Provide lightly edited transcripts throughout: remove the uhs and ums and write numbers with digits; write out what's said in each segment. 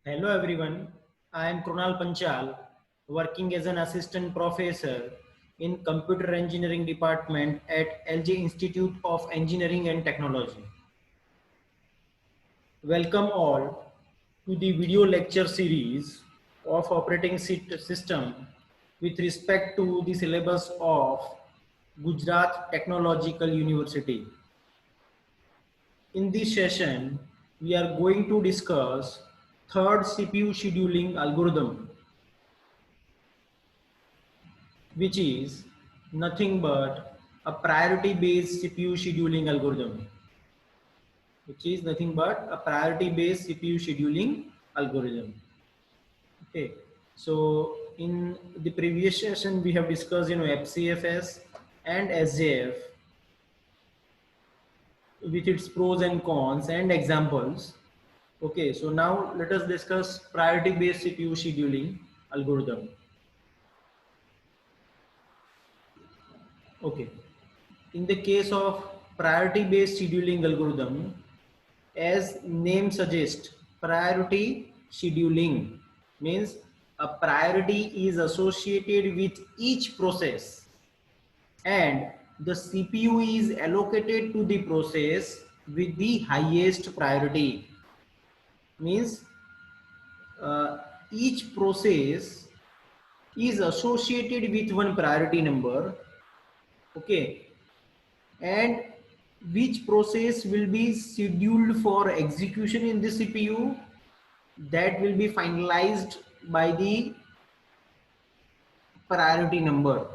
Hello everyone, I am Krunal Panchal, working as an assistant professor in Computer Engineering Department at LJ Institute of Engineering and Technology. Welcome all to the video lecture series of operating system with respect to the syllabus of Gujarat Technological University. In this session, we are going to discuss third CPU scheduling algorithm, which is nothing but a priority based CPU scheduling algorithm, Okay, so in the previous session, we have discussed, FCFS and SJF with its pros and cons and examples. Okay, so now let us discuss priority based CPU scheduling algorithm. Okay, in the case of priority based scheduling algorithm, as name suggests, priority scheduling means a priority is associated with each process and the CPU is allocated to the process with the highest priority. Means uh, each process is associated with one priority number, okay, and which process will be scheduled for execution in the CPU, that will be finalized by the priority number.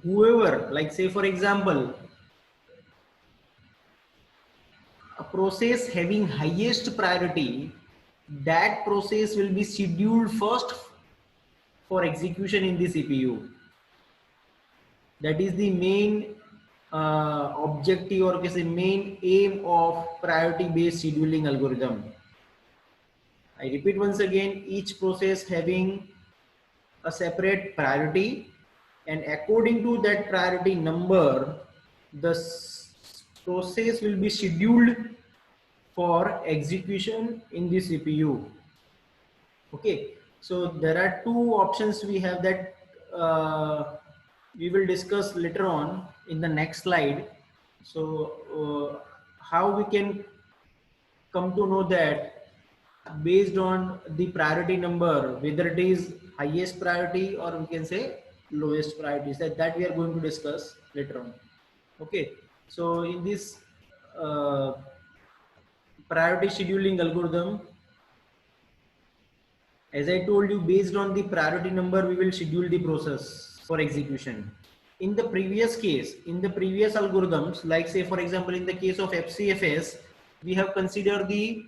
Whoever, like say for example, a process having highest priority, that process will be scheduled first for execution in the CPU. That is the main objective, or the main aim of priority based scheduling algorithm. I repeat once again, each process having a separate priority, and according to that priority number, the process will be scheduled for execution in the CPU. Okay, so there are two options we have that we will discuss later on in the next slide. So how we can come to know that based on the priority number, whether it is highest priority or we can say lowest priorities, that we are going to discuss later on. Okay, so in this uh, priority scheduling algorithm, as I told you, based on the priority number, we will schedule the process for execution. In the previous case, in the previous algorithms, like say for example, in the case of FCFS, we have considered the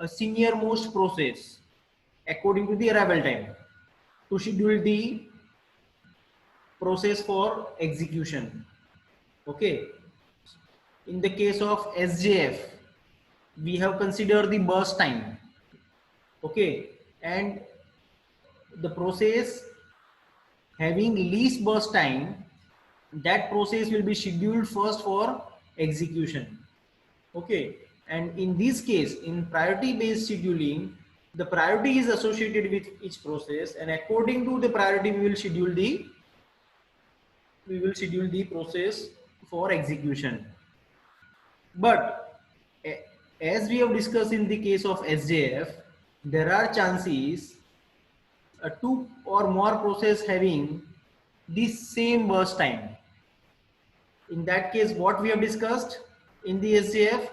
senior most process according to the arrival time to schedule the process for execution. Okay. In the case of SJF, we have considered the burst time. Okay. And the process having least burst time, that process will be scheduled first for execution. Okay. And in this case, in priority based scheduling, the priority is associated with each process, and according to the priority, we will schedule the process for execution. But as we have discussed in the case of SJF, there are chances two or more process having the same burst time. In that case, what we have discussed in the SJF,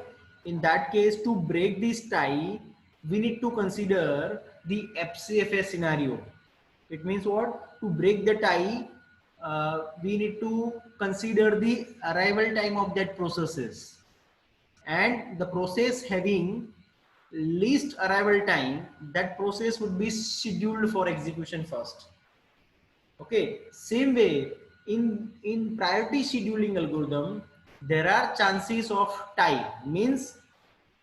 in that case, to break this tie, we need to consider the FCFS scenario. It means what? To break the tie, we need to consider the arrival time of that processes, and the process having least arrival time, that process would be scheduled for execution first. Okay, same way in priority scheduling algorithm, there are chances of tie. Means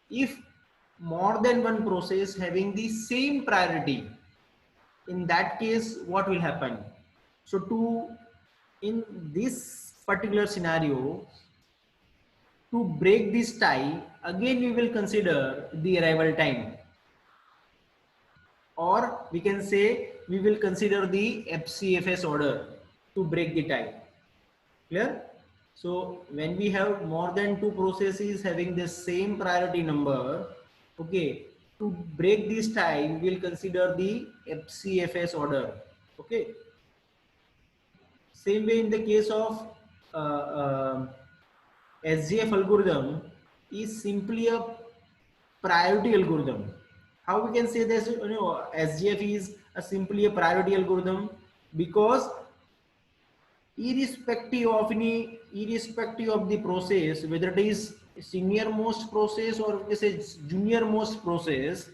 if more than one process having the same priority, in that case what will happen? So in this particular scenario, to break this tie, again we will consider the arrival time, or we can say we will consider the FCFS order to break the tie. Clear? So when we have more than two processes having the same priority number, okay, to break this tie, we will consider the FCFS order. Okay. Same way in the case of uh, uh, SGF algorithm is simply a priority algorithm. How we can say this? SGF is simply a priority algorithm because irrespective of the process, whether it is senior most process or it is junior most process,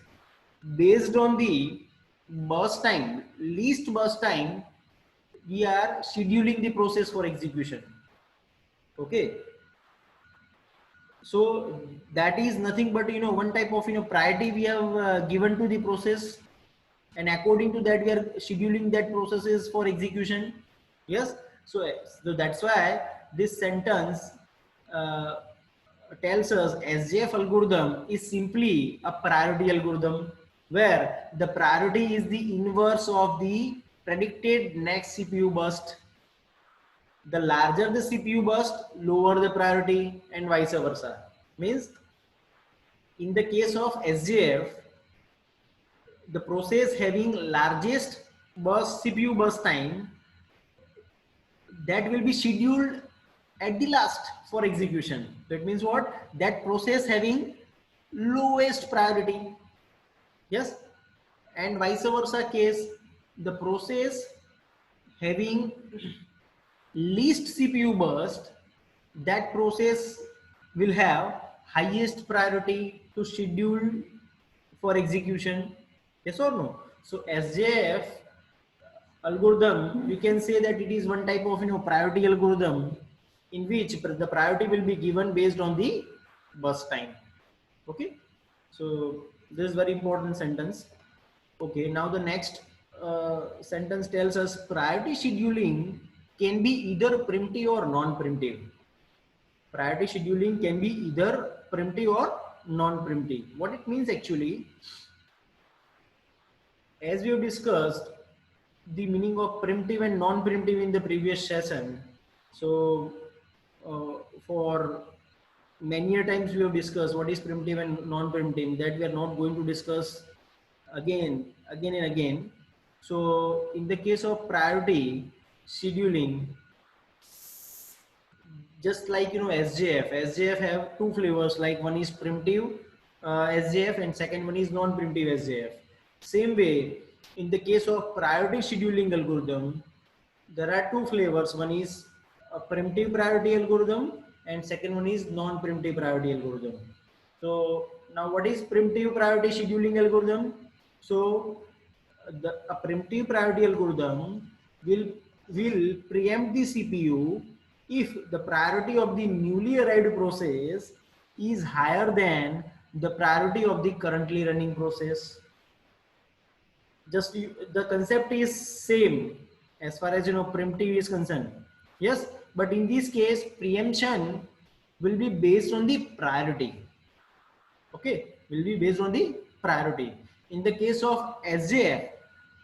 based on the burst time, least burst time, we are scheduling the process for execution. Okay, so that is nothing but one type of priority we have given to the process, and according to that we are scheduling that processes for execution. Yes, so that's why this sentence uh, tells us SJF algorithm is simply a priority algorithm where the priority is the inverse of the predicted next CPU burst. The larger the CPU burst, lower the priority, and vice versa. Means in the case of SJF, the process having largest burst CPU burst time, that will be scheduled at the last for execution. That means what? That process having lowest priority. Yes, and vice versa case, the process having least CPU burst, that process will have highest priority to schedule for execution. Yes or no? So SJF algorithm, we can say that it is one type of priority algorithm in which the priority will be given based on the burst time. Okay, so this is very important sentence. Okay, now the next sentence tells us priority scheduling can be either primitive or non-primitive. Priority scheduling can be either primitive or non-primitive. What it means actually, as we have discussed the meaning of primitive and non-primitive in the previous session. So for many a times we have discussed what is primitive and non-primitive, that we are not going to discuss again and again. So in the case of priority scheduling, just like SJF have two flavors, like one is primitive SJF and second one is non-primitive SJF. Same way, in the case of priority scheduling algorithm, there are two flavors. One is a primitive priority algorithm and second one is non-primitive priority algorithm. So now what is primitive priority scheduling algorithm? So a primitive priority algorithm will preempt the CPU if the priority of the newly arrived process is higher than the priority of the currently running process. Just the concept is same as far as primitive is concerned. Yes, but in this case preemption will be based on the priority. Okay, will be based on the priority. In the case of SJF,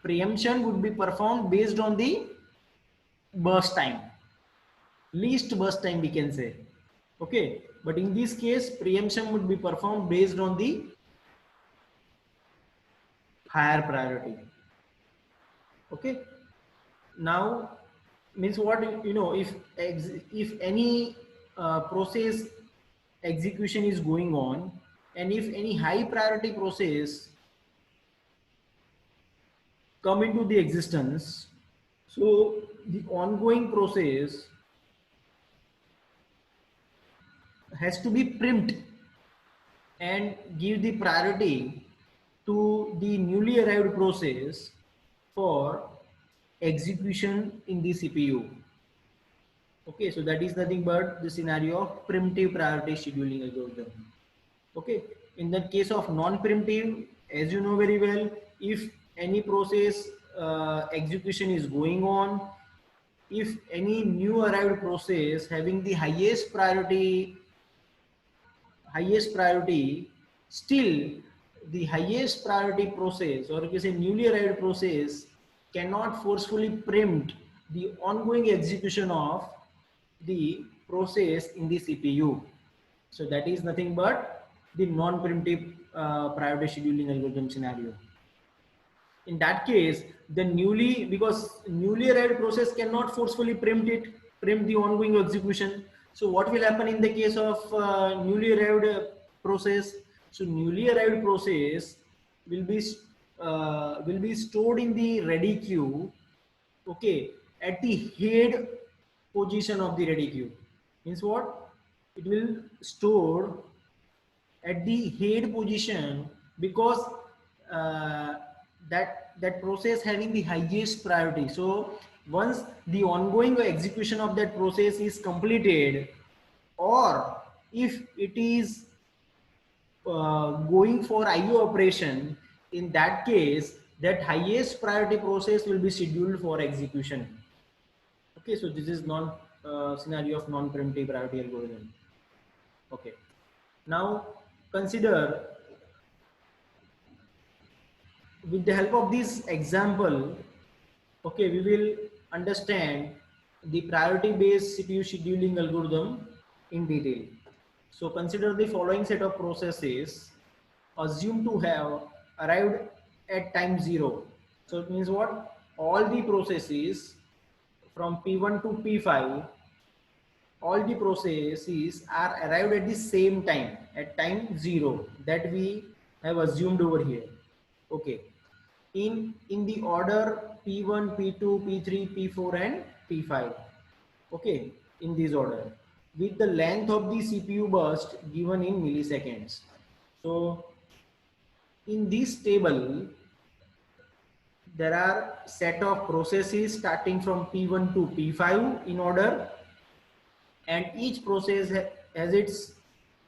preemption would be performed based on the burst time, least burst time we can say. Okay, but in this case preemption would be performed based on the higher priority. Okay, now means what, if any process execution is going on, and if any high priority process come into the existence, so the ongoing process has to be primed and give the priority to the newly arrived process for execution in the CPU. Okay, so that is nothing but the scenario of primitive priority scheduling algorithm. Okay, in the case of non-primitive, as you know very well, if any process execution is going on, if any new arrived process having the highest priority highest priority, still the highest priority process, or you can say newly arrived process, cannot forcefully preempt the ongoing execution of the process in the CPU. So that is nothing but the non-preemptive priority scheduling algorithm scenario. In that case, the because newly arrived process cannot forcefully preempt the ongoing execution. So what will happen in the case of newly arrived process? So newly arrived process will be stored in the ready queue, okay, at the head position of the ready queue. Means what? It will store at the head position because uh, that process having the highest priority. So once the ongoing execution of that process is completed, or if it is going for IO operation, in that case that highest priority process will be scheduled for execution. Okay, so this is non scenario of non-preemptive priority algorithm. Okay, now consider, with the help of this example, okay, we will understand the priority based CPU scheduling algorithm in detail. So consider the following set of processes assumed to have arrived at time 0. So it means what? All the processes from P1 to P5, all the processes are arrived at the same time, at time 0, that we have assumed over here. Okay, in the order P1, P2, P3, P4 and P5. Okay, in this order, with the length of the CPU burst given in milliseconds. So in this table there are set of processes starting from P1 to P5 in order, and each process has its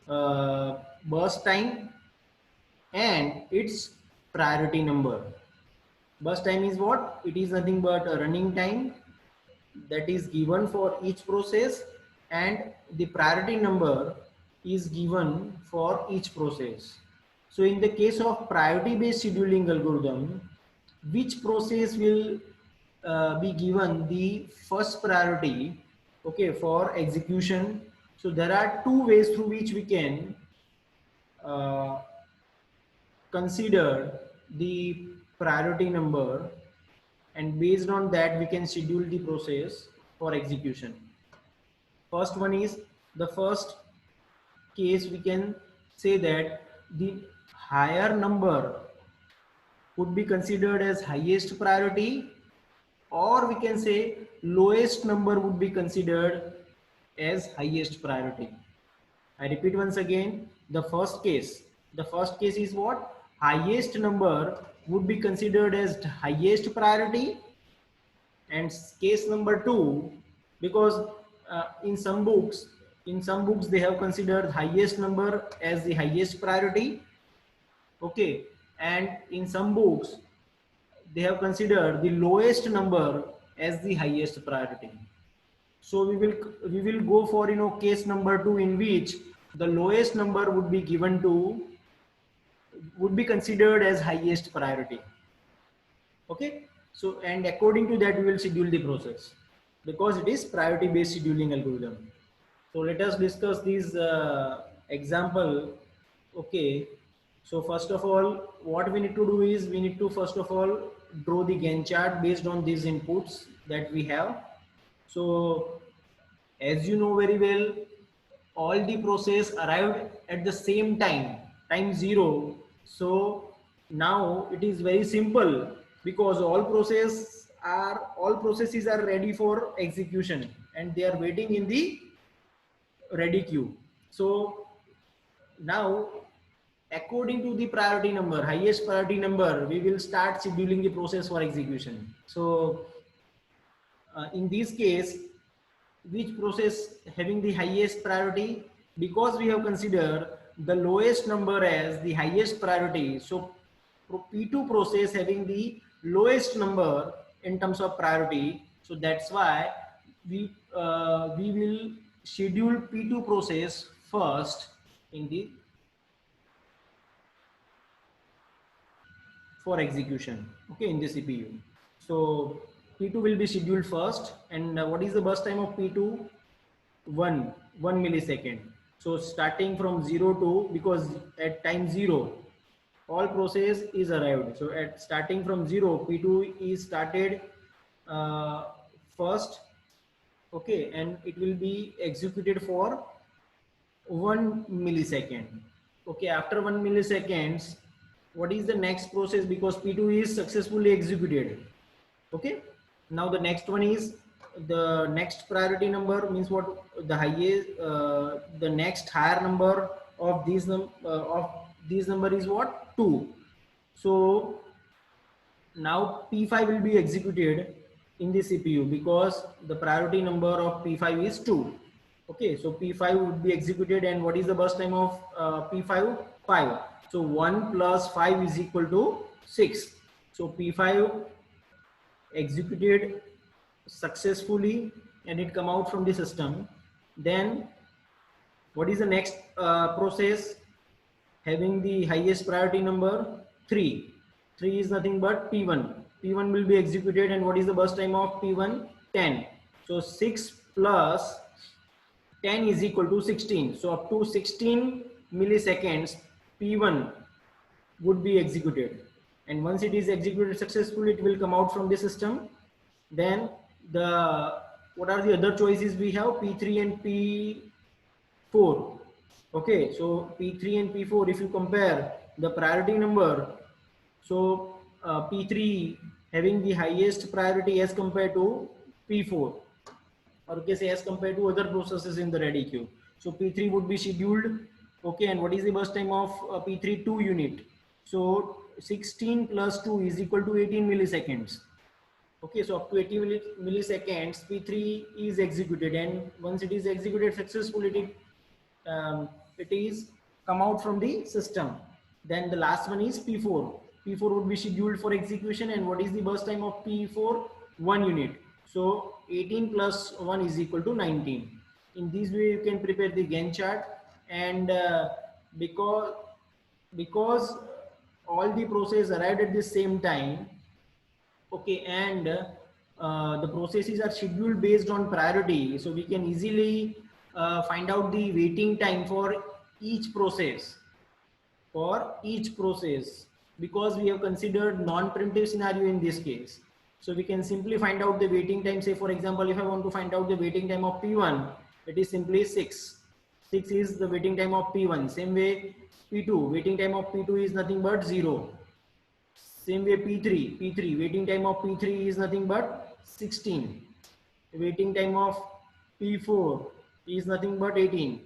burst time and its priority number. Burst time is what? It is nothing but a running time that is given for each process, and the priority number is given for each process. So in the case of priority based scheduling algorithm, which process will be given the first priority, okay, for execution? So there are two ways through which we can uh, consider the priority number, and based on that we can schedule the process for execution. First one is, the first case we can say that the higher number would be considered as highest priority, or we can say lowest number would be considered as highest priority. I repeat once again, the first case is what? Highest number would be considered as highest priority, and case number 2, because in some books they have considered highest number as the highest priority, okay, and in some books they have considered the lowest number as the highest priority. So we will go for case number 2, in which the lowest number would be considered as highest priority. Okay, so and according to that we will schedule the process, because it is priority based scheduling algorithm. So let us discuss this example. Okay, so first of all, what we need to do is, we need to first of all draw the Gantt chart based on these inputs that we have. So as you know very well, all the process arrived at the same time, time 0. So now it is very simple, because all processes are ready for execution and they are waiting in the ready queue. So now, according to the priority number, highest priority number, we will start scheduling the process for execution. So in this case, which process having the highest priority? Because we have considered the lowest number as the highest priority, so P2 process having the lowest number in terms of priority, so that's why we will schedule P2 process first, in the for execution, okay, in the CPU. So P2 will be scheduled first, and what is the burst time of P2? 1 millisecond. So starting from 0 to, because at time 0 all process is arrived, so at starting from 0 P2 is started uh, first, okay, and it will be executed for 1 millisecond. Okay, after 1 milliseconds, what is the next process? Because P2 is successfully executed. Okay, now the next one is the next priority number, means what, the highest, the next higher number of these number is what, 2. So now P5 will be executed in the CPU because the priority number of P5 is 2. Okay, so P5 would be executed, and what is the burst time of P5? 5. So 1 plus 5 is equal to 6. So P5 executed successfully and it come out from the system. Then what is the next process having the highest priority number? 3. 3 is nothing but P1. P1 will be executed, and what is the burst time of P1? 10. So 6 plus 10 is equal to 16. So up to 16 milliseconds P1 would be executed, and once it is executed successfully it will come out from the system. Then the, what are the other choices we have? P3 and P4. Okay, so P3 and P4, if you compare the priority number, so P3 having the highest priority as compared to P4, or you can say as compared to other processes in the ready queue. So P3 would be scheduled. Okay, and what is the burst time of P3? 2 unit. So 16 plus 2 is equal to 18 milliseconds. Okay, so up to 80 milliseconds P3 is executed, and once it is executed successfully, it is come out from the system. Then the last one is P4. P4 would be scheduled for execution, and what is the burst time of P4? 1 unit. So 18 plus 1 is equal to 19. In this way you can prepare the Gantt chart, and because all the process arrived at the same time, okay, and the processes are scheduled based on priority, so we can easily find out the waiting time for each process, because we have considered non-preemptive scenario in this case. So we can simply find out the waiting time. Say for example, if I want to find out the waiting time of P1, it is simply 6. 6 is the waiting time of P1. Same way P2, waiting time of P2 is nothing but 0. Same way P3 waiting time of P3 is nothing but 16. Waiting time of P4 is nothing but 18,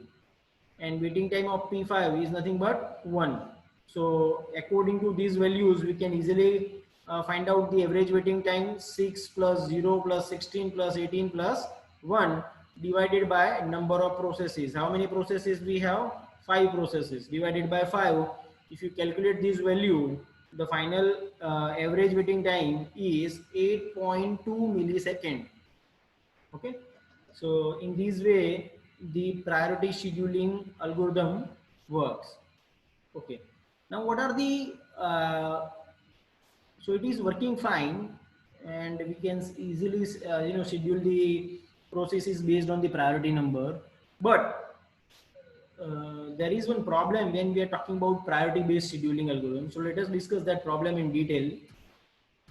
and waiting time of P5 is nothing but 1. So according to these values we can easily find out the average waiting time: 6 plus 0 plus 16 plus 18 plus 1 divided by number of processes. How many processes we have? 5 processes. Divided by 5, if you calculate this value, the final average waiting time is 8.2 millisecond. Okay, so in this way the priority scheduling algorithm works. Okay, now what are the so it is working fine, and we can easily schedule the processes based on the priority number. But there is one problem when we are talking about priority based scheduling algorithm. So let us discuss that problem in detail.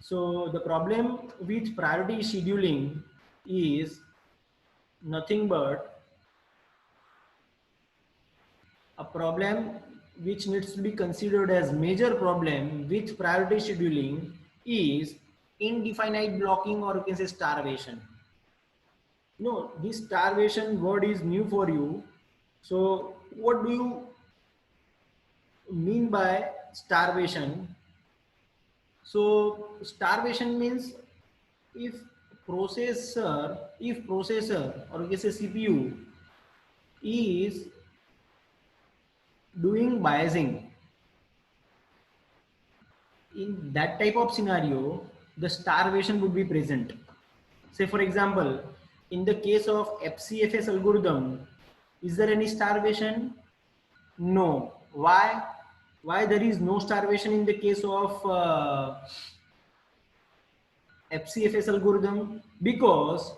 So the problem with priority scheduling is nothing but a problem which needs to be considered as major problem with priority scheduling is indefinite blocking, or you can say starvation. No, this starvation word is new for you. So what do you mean by starvation? So starvation means if processor or you can say CPU is doing biasing, in that type of scenario the starvation would be present. Say for example, in the case of FCFS algorithm, is there any starvation? No. Why? Why there is no starvation in the case of FCFS algorithm? Because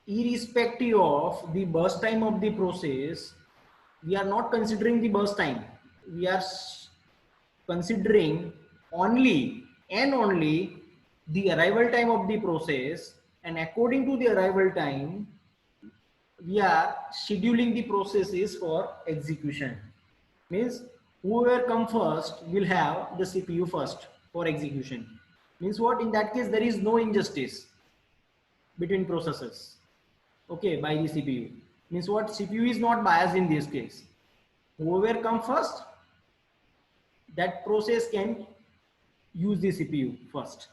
irrespective of the burst time of the process, we are not considering the burst time. We are considering only and only the arrival time of the process, and according to the arrival time, we are scheduling the processes for execution. Means whoever come first will have the CPU first for execution. Means what? In that case, there is no injustice between processes. Okay, by the CPU. Means what? CPU is not biased in this case. Whoever come first, that process can use the CPU first.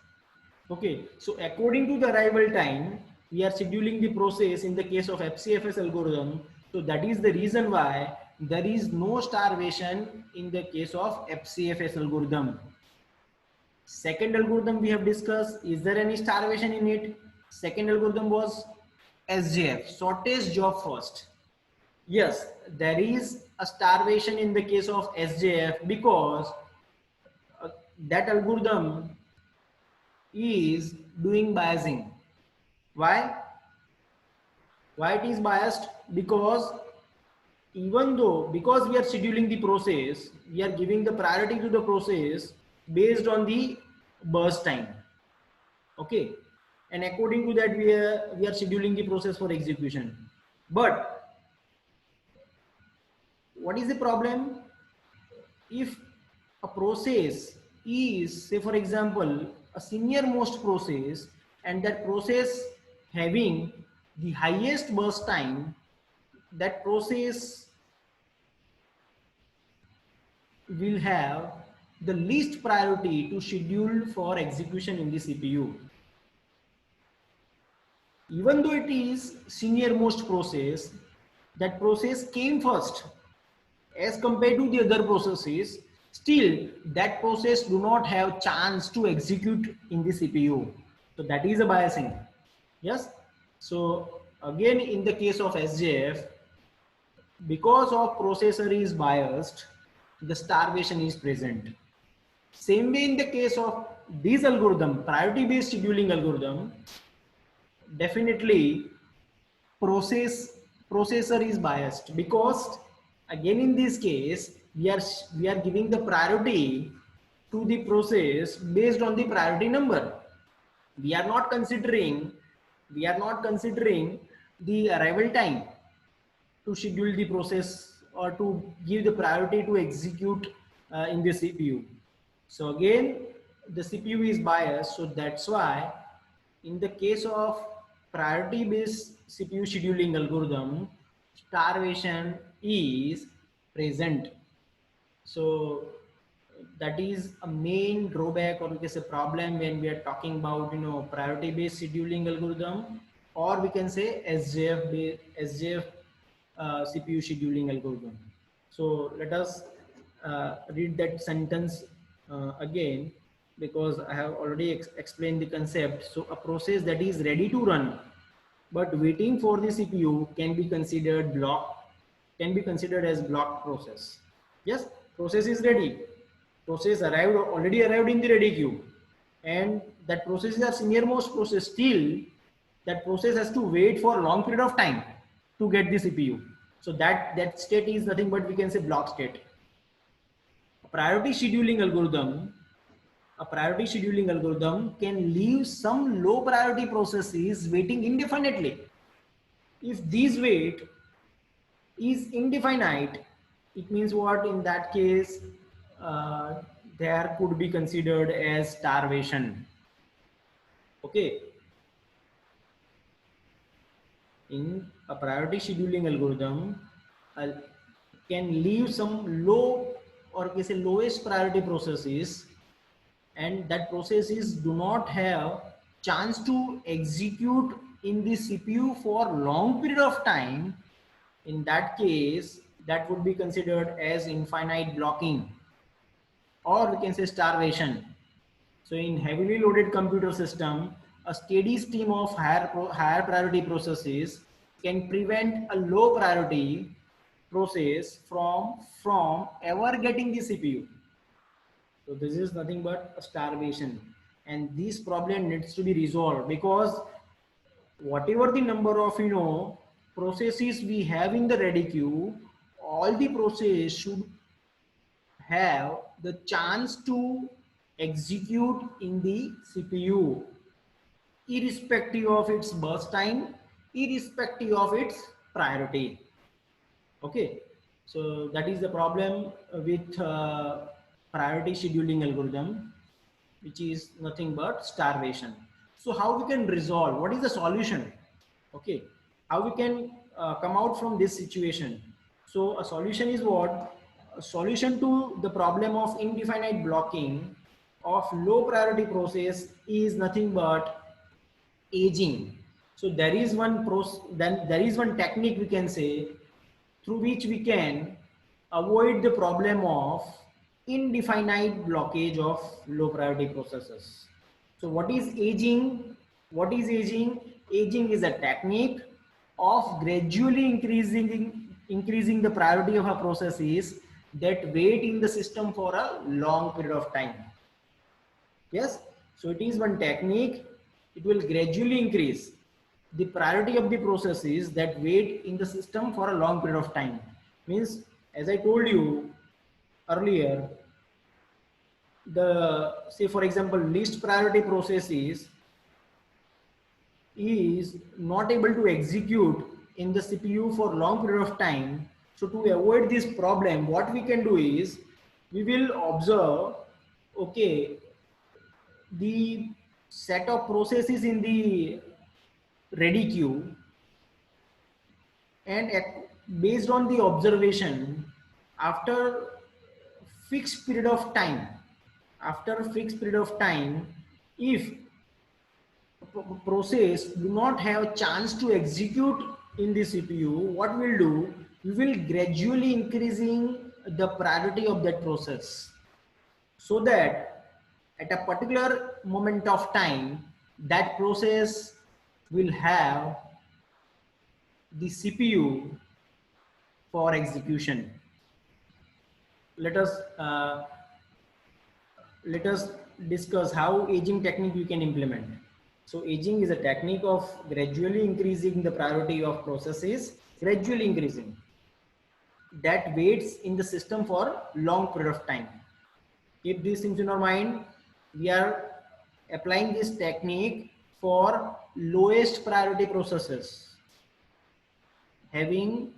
Okay, so according to the arrival time, we are scheduling the process in the case of FCFS algorithm. So that is the reason why there is no starvation in the case of FCFS algorithm. Second algorithm we have discussed, is there any starvation in it? Second algorithm was SJF, shortest job first. Yes, there is a starvation in the case of SJF because that algorithm is doing biasing. Why? Why it is biased? Because even though, because we are scheduling the process, we are giving the priority to the process based on the burst time. Okay. And according to that, we are scheduling the process for execution. But what is the problem? If a process is, say for example, a senior most process, and that process having the highest burst time, that process will have the least priority to schedule for execution in the CPU. Even though it is senior most process, that process came first as compared to the other processes, still that process do not have chance to execute in the CPU. So that is a biasing. Yes. So again, in the case of SJF, because of processor is biased, the starvation is present. Same way in the case of this algorithm, priority based scheduling algorithm, definitely processor is biased, because again in this case we are giving the priority to the process based on the priority number. We are not considering the arrival time to schedule the process or to give the priority to execute in the CPU. So again, the CPU is biased. So that's why in the case of priority based CPU scheduling algorithm, starvation is present. So that is a main drawback, or we can say problem, when we are talking about priority based scheduling algorithm, or we can say SJF CPU scheduling algorithm. So let us read that sentence again, because I have already explained the concept. So a process that is ready to run but waiting for the CPU can be considered as blocked process. Yes, process is ready. Process already arrived in the ready queue, and that process is a senior most process. Still, that process has to wait for a long period of time to get the CPU. So that state is nothing but, we can say, block state. A priority scheduling algorithm can leave some low priority processes waiting indefinitely. If these wait is indefinite, it means what? In that case, uh, there could be considered as starvation. Okay. In a priority scheduling algorithm, uh, can leave some low, or we say lowest priority processes, and that processes do not have chance to execute in the CPU for long period of time. In that case, that would be considered as infinite blocking, or we can say starvation. So in heavily loaded computer system, a steady stream of higher priority processes can prevent a low priority process from ever getting the CPU. So this is nothing but a starvation, and this problem needs to be resolved, because whatever the number of processes we have in the ready queue, all the process should have the chance to execute in the CPU, irrespective of its burst time, irrespective of its priority. Okay, so that is the problem with priority scheduling algorithm, which is nothing but starvation. So how we can resolve? What is the solution? Okay, how we can come out from this situation? So a solution is what? A solution to the problem of indefinite blocking of low priority process is nothing but aging. So there is then there is one technique we can say, through which we can avoid the problem of indefinite blockage of low priority processes. So what is aging? What is aging? Aging is a technique of gradually increasing the priority of a processes that wait in the system for a long period of time. Yes, so it is one technique. It will gradually increase the priority of the processes that wait in the system for a long period of time. Means, as I told you earlier, the say for example least priority processes is not able to execute in the CPU for long period of time. So to avoid this problem, what we can do is we will observe, okay, the set of processes in the ready queue, and based on the observation, after fixed period of time, if process do not have chance to execute in the CPU, what we'll do, we will gradually increasing the priority of that process, so that at a particular moment of time that process will have the CPU for execution. Let us discuss how aging technique you can implement. So aging is a technique of gradually increasing the priority of processes, gradually increasing, that waits in the system for long period of time. Keep these things in our mind. We are applying this technique for lowest priority processes having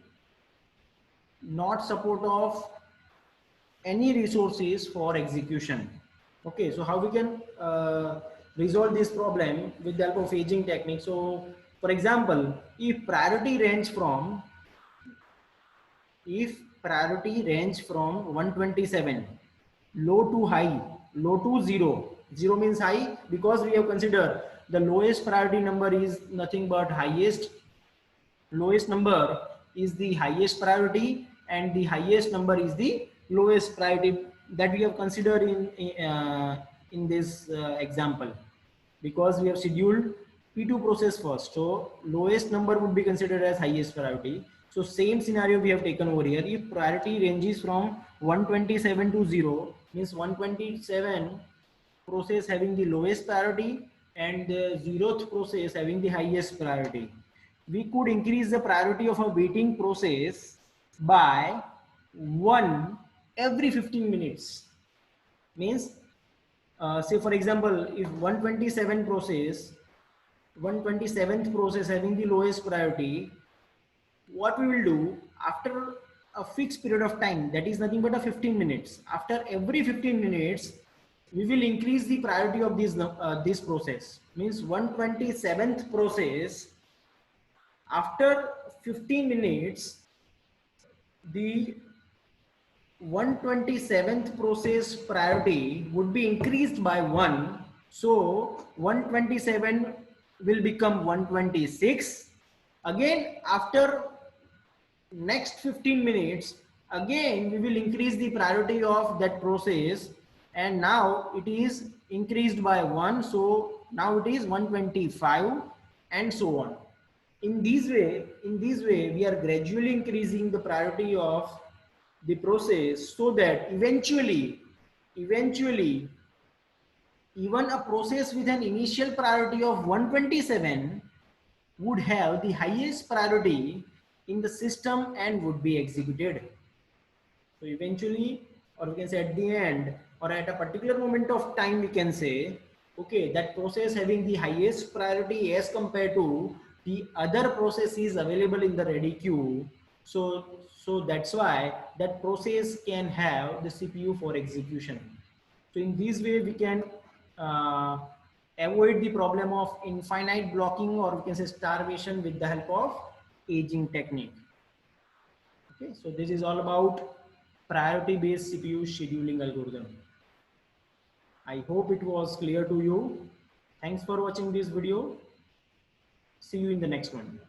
not support of any resources for execution. Okay, so how we can resolve this problem with the help of aging technique? So for example, if priority range from 127 low to high, low to 0 means high, because we have considered the lowest priority number is nothing but lowest number is the highest priority, and the highest number is the lowest priority that we have considered in this example, because we have scheduled P2 process first. So lowest number would be considered as highest priority. So same scenario we have taken over here. If priority ranges from 127 to 0, means 127 process having the lowest priority and the 0th process having the highest priority, we could increase the priority of a waiting process by 1 every 15 minutes. Means say for example, if 127th process having the lowest priority, what we will do, after a fixed period of time, that is nothing but a 15 minutes, after every 15 minutes we will increase the priority of this process. Means 127th process, after 15 minutes the 127th process priority would be increased by 1. So 127 will become 126. Again, after next 15 minutes, again we will increase the priority of that process, and now it is increased by 1. So now it is 125, and so on. In this way, we are gradually increasing the priority of the process so that eventually, even a process with an initial priority of 127 would have the highest priority in the system and would be executed. So eventually, or we can say at the end, or at a particular moment of time, we can say, okay, that process having the highest priority as compared to the other processes available in the ready queue. So that's why that process can have the CPU for execution. So in this way, we can uh, avoid the problem of infinite blocking, or we can say starvation, with the help of aging technique. Okay, so this is all about priority based CPU scheduling algorithm. I hope it was clear to you. Thanks for watching this video. See you in the next one.